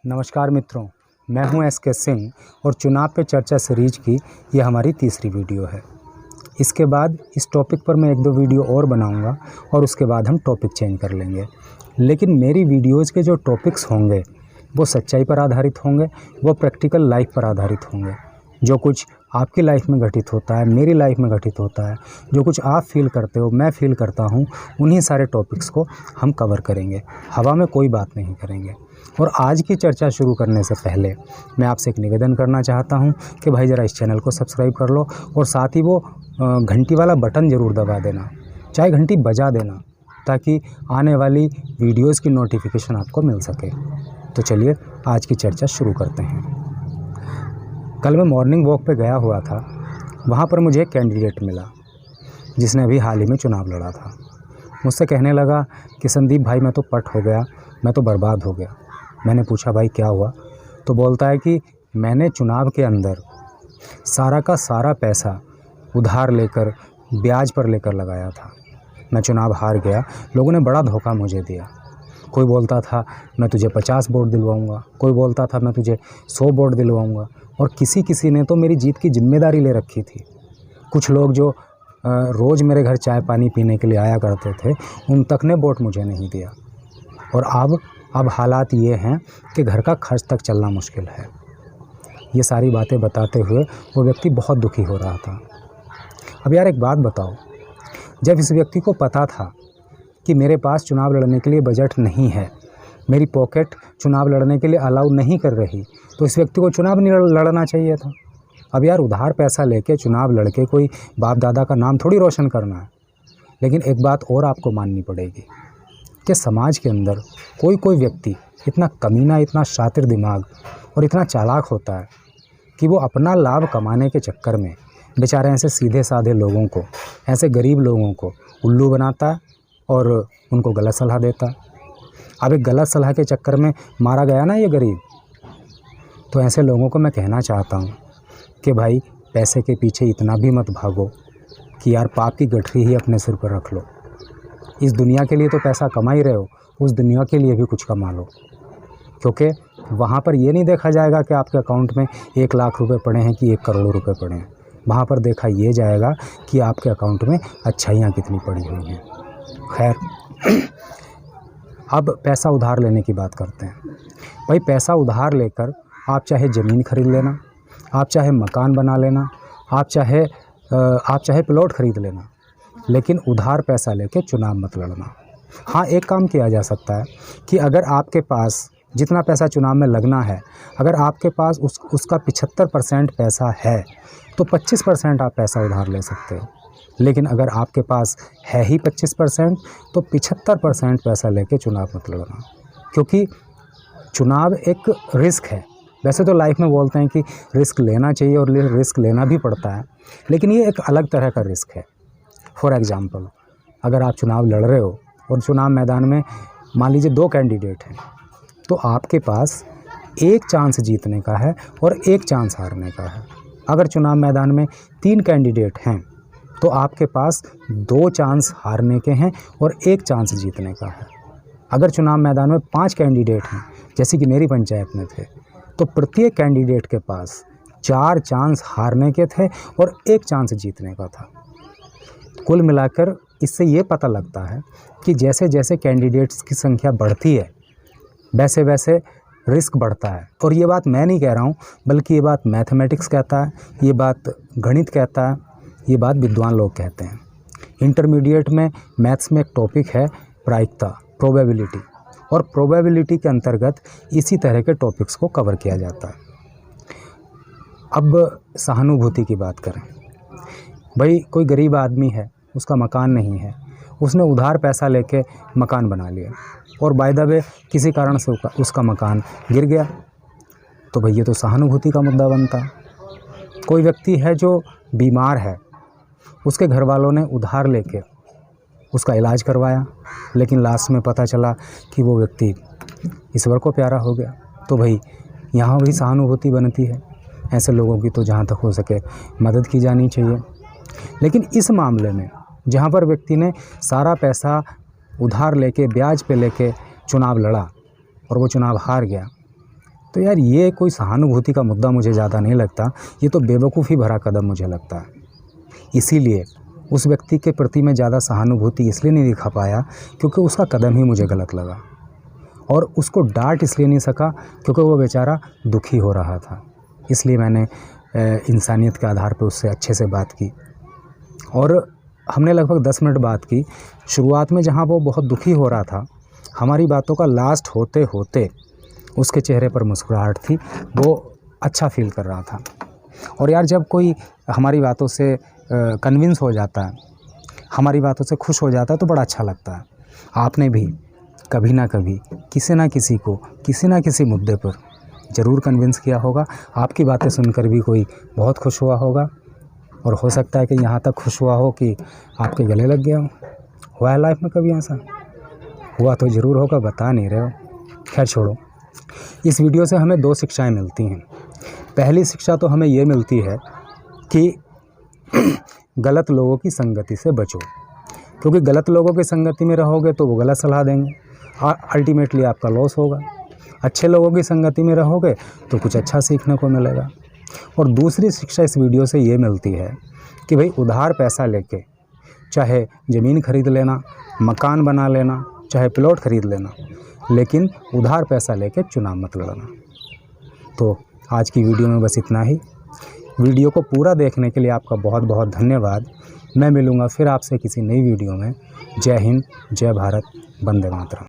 नमस्कार मित्रों, मैं हूं एस.के. सिंह और चुनाव पे चर्चा सीरीज की यह हमारी तीसरी वीडियो है। इसके बाद इस टॉपिक पर मैं 1-2 वीडियो और बनाऊंगा और उसके बाद हम टॉपिक चेंज कर लेंगे। लेकिन मेरी वीडियोज़ के जो टॉपिक्स होंगे वो सच्चाई पर आधारित होंगे, वो प्रैक्टिकल लाइफ पर आधारित होंगे। जो कुछ आपकी लाइफ में घटित होता है, मेरी लाइफ में घटित होता है, जो कुछ आप फील करते हो, मैं फील करता हूँ, उन्हीं सारे टॉपिक्स को हम कवर करेंगे। हवा में कोई बात नहीं करेंगे। और आज की चर्चा शुरू करने से पहले मैं आपसे एक निवेदन करना चाहता हूं कि भाई ज़रा इस चैनल को सब्सक्राइब कर लो और साथ ही वो घंटी वाला बटन ज़रूर दबा देना, चाहे घंटी बजा देना, ताकि आने वाली वीडियोस की नोटिफिकेशन आपको मिल सके। तो चलिए आज की चर्चा शुरू करते हैं। कल मैं मॉर्निंग वॉक पे गया हुआ था। वहाँ पर मुझे एक कैंडिडेट मिला जिसने अभी हाल ही में चुनाव लड़ा था। मुझसे कहने लगा कि संदीप भाई मैं तो पट हो गया, मैं तो बर्बाद हो गया। मैंने पूछा भाई क्या हुआ? तो बोलता है कि मैंने चुनाव के अंदर सारा का सारा पैसा उधार लेकर ब्याज पर लेकर लगाया था। मैं चुनाव हार गया, लोगों ने बड़ा धोखा मुझे दिया। कोई बोलता था मैं तुझे 50 वोट दिलवाऊंगा, कोई बोलता था मैं तुझे 100 वोट दिलवाऊंगा, और किसी ने तो मेरी जीत की जिम्मेदारी ले रखी थी। कुछ लोग जो रोज़ मेरे घर चाय पानी पीने के लिए आया करते थे, उन तक ने वोट मुझे नहीं दिया। और अब हालात ये हैं कि घर का खर्च तक चलना मुश्किल है। ये सारी बातें बताते हुए वो व्यक्ति बहुत दुखी हो रहा था। अब यार एक बात बताओ, जब इस व्यक्ति को पता था कि मेरे पास चुनाव लड़ने के लिए बजट नहीं है, मेरी पॉकेट चुनाव लड़ने के लिए अलाउ नहीं कर रही, तो इस व्यक्ति को चुनाव नहीं लड़ना चाहिए था। अब यार उधार पैसा लेके चुनाव लड़के कोई बाप दादा का नाम थोड़ी रोशन करना है। लेकिन एक बात और आपको माननी पड़ेगी कि समाज के अंदर कोई व्यक्ति इतना कमीना, इतना शातिर दिमाग और इतना चालाक होता है कि वो अपना लाभ कमाने के चक्कर में बेचारे ऐसे सीधे साधे लोगों को, ऐसे गरीब लोगों को उल्लू बनाता है और उनको गलत सलाह देता है। अब एक गलत सलाह के चक्कर में मारा गया ना ये गरीब। तो ऐसे लोगों को मैं कहना चाहता हूँ कि भाई पैसे के पीछे इतना भी मत भागो कि यार पाप की गठरी ही अपने सिर पर रख लो। इस दुनिया के लिए तो पैसा कमा ही रहे हो, उस दुनिया के लिए भी कुछ कमा लो, क्योंकि वहाँ पर ये नहीं देखा जाएगा कि आपके अकाउंट में 1 लाख रुपए पड़े हैं कि 1 करोड़ रुपए पड़े हैं। वहाँ पर देखा ये जाएगा कि आपके अकाउंट में अच्छाइयाँ कितनी पड़ी हुई हैं। खैर, अब पैसा उधार लेने की बात करते हैं। भाई पैसा उधार लेकर आप चाहे ज़मीन खरीद लेना, आप चाहे मकान बना लेना, आप चाहे प्लॉट खरीद लेना, लेकिन उधार पैसा लेके चुनाव मत लड़ना। हाँ, एक काम किया जा सकता है कि अगर आपके पास जितना पैसा चुनाव में लगना है, अगर आपके पास उसका 75% पैसा है तो 25% आप पैसा उधार ले सकते हो। लेकिन अगर आपके पास है ही 25% तो 75% पैसा लेके चुनाव मत लड़ना, क्योंकि चुनाव एक रिस्क है। वैसे तो लाइफ में बोलते हैं कि रिस्क लेना चाहिए और रिस्क लेना भी पड़ता है, लेकिन ये एक अलग तरह का रिस्क है। फॉर एग्ज़ाम्पल, अगर आप चुनाव लड़ रहे हो और चुनाव मैदान में मान लीजिए 2 कैंडिडेट हैं, तो आपके पास 1 चांस जीतने का है और 1 चांस हारने का है। अगर चुनाव मैदान में 3 कैंडिडेट हैं तो आपके पास 2 चांस हारने के हैं और 1 चांस जीतने का है। अगर चुनाव मैदान में 5 कैंडिडेट हैं, जैसे कि मेरी पंचायत में थे, तो प्रत्येक कैंडिडेट के पास 4 चांस हारने के थे और 1 चांस जीतने का था। कुल मिलाकर इससे ये पता लगता है कि जैसे जैसे कैंडिडेट्स की संख्या बढ़ती है वैसे वैसे रिस्क बढ़ता है। और ये बात मैं नहीं कह रहा हूँ, बल्कि ये बात मैथमेटिक्स कहता है, ये बात गणित कहता है, ये बात विद्वान लोग कहते हैं। इंटरमीडिएट में मैथ्स में एक टॉपिक है प्रायिकता, प्रोबेबिलिटी, और प्रोबेबिलिटी के अंतर्गत इसी तरह के टॉपिक्स को कवर किया जाता है। अब सहानुभूति की बात करें। भाई कोई गरीब आदमी है, उसका मकान नहीं है, उसने उधार पैसा लेके मकान बना लिया और बाय द वे किसी कारण से उसका मकान गिर गया, तो भाई ये तो सहानुभूति का मुद्दा बनता है। कोई व्यक्ति है जो बीमार है, उसके घर वालों ने उधार लेके उसका इलाज करवाया, लेकिन लास्ट में पता चला कि वो व्यक्ति ईश्वर को प्यारा हो गया, तो भाई यहाँ भी सहानुभूति बनती है। ऐसे लोगों की तो जहाँ तक हो सके मदद की जानी चाहिए। लेकिन इस मामले में जहाँ पर व्यक्ति ने सारा पैसा उधार लेके, ब्याज पे लेके चुनाव लड़ा और वो चुनाव हार गया, तो यार ये कोई सहानुभूति का मुद्दा मुझे ज़्यादा नहीं लगता, ये तो बेवकूफ़ी भरा कदम मुझे लगता है। इसीलिए उस व्यक्ति के प्रति मैं ज़्यादा सहानुभूति इसलिए नहीं दिखा पाया क्योंकि उसका कदम ही मुझे गलत लगा, और उसको डांट इसलिए नहीं सका क्योंकि वो बेचारा दुखी हो रहा था। इसलिए मैंने इंसानियत के आधार पर उससे अच्छे से बात की, और हमने लगभग 10 मिनट बात की। शुरुआत में जहाँ वो बहुत दुखी हो रहा था, हमारी बातों का लास्ट होते होते उसके चेहरे पर मुस्कुराहट थी, वो अच्छा फील कर रहा था। और यार जब कोई हमारी बातों से कन्विंस हो जाता है, हमारी बातों से खुश हो जाता है, तो बड़ा अच्छा लगता है। आपने भी कभी ना कभी किसी ना किसी को किसी ना किसी मुद्दे पर ज़रूर कन्विंस किया होगा। आपकी बातें सुनकर भी कोई बहुत खुश हुआ होगा, और हो सकता है कि यहाँ तक खुश हुआ हो कि आपके गले लग गया हो। हुआ है लाइफ में कभी ऐसा? हुआ तो ज़रूर होगा, बता नहीं रहे हो। खैर छोड़ो, इस वीडियो से हमें 2 शिक्षाएं मिलती हैं। पहली शिक्षा तो हमें ये मिलती है कि गलत लोगों की संगति से बचो, क्योंकि गलत लोगों की संगति में रहोगे तो वो गलत सलाह देंगे और अल्टीमेटली आपका लॉस होगा। अच्छे लोगों की संगति में रहोगे तो कुछ अच्छा सीखने को मिलेगा। और दूसरी शिक्षा इस वीडियो से ये मिलती है कि भाई उधार पैसा लेके चाहे ज़मीन खरीद लेना, मकान बना लेना, चाहे प्लॉट खरीद लेना, लेकिन उधार पैसा लेके चुनाव मत लड़ना। तो आज की वीडियो में बस इतना ही। वीडियो को पूरा देखने के लिए आपका बहुत बहुत धन्यवाद। मैं मिलूँगा फिर आपसे किसी नई वीडियो में। जय हिंद, जय भारत, वंदे मातरम।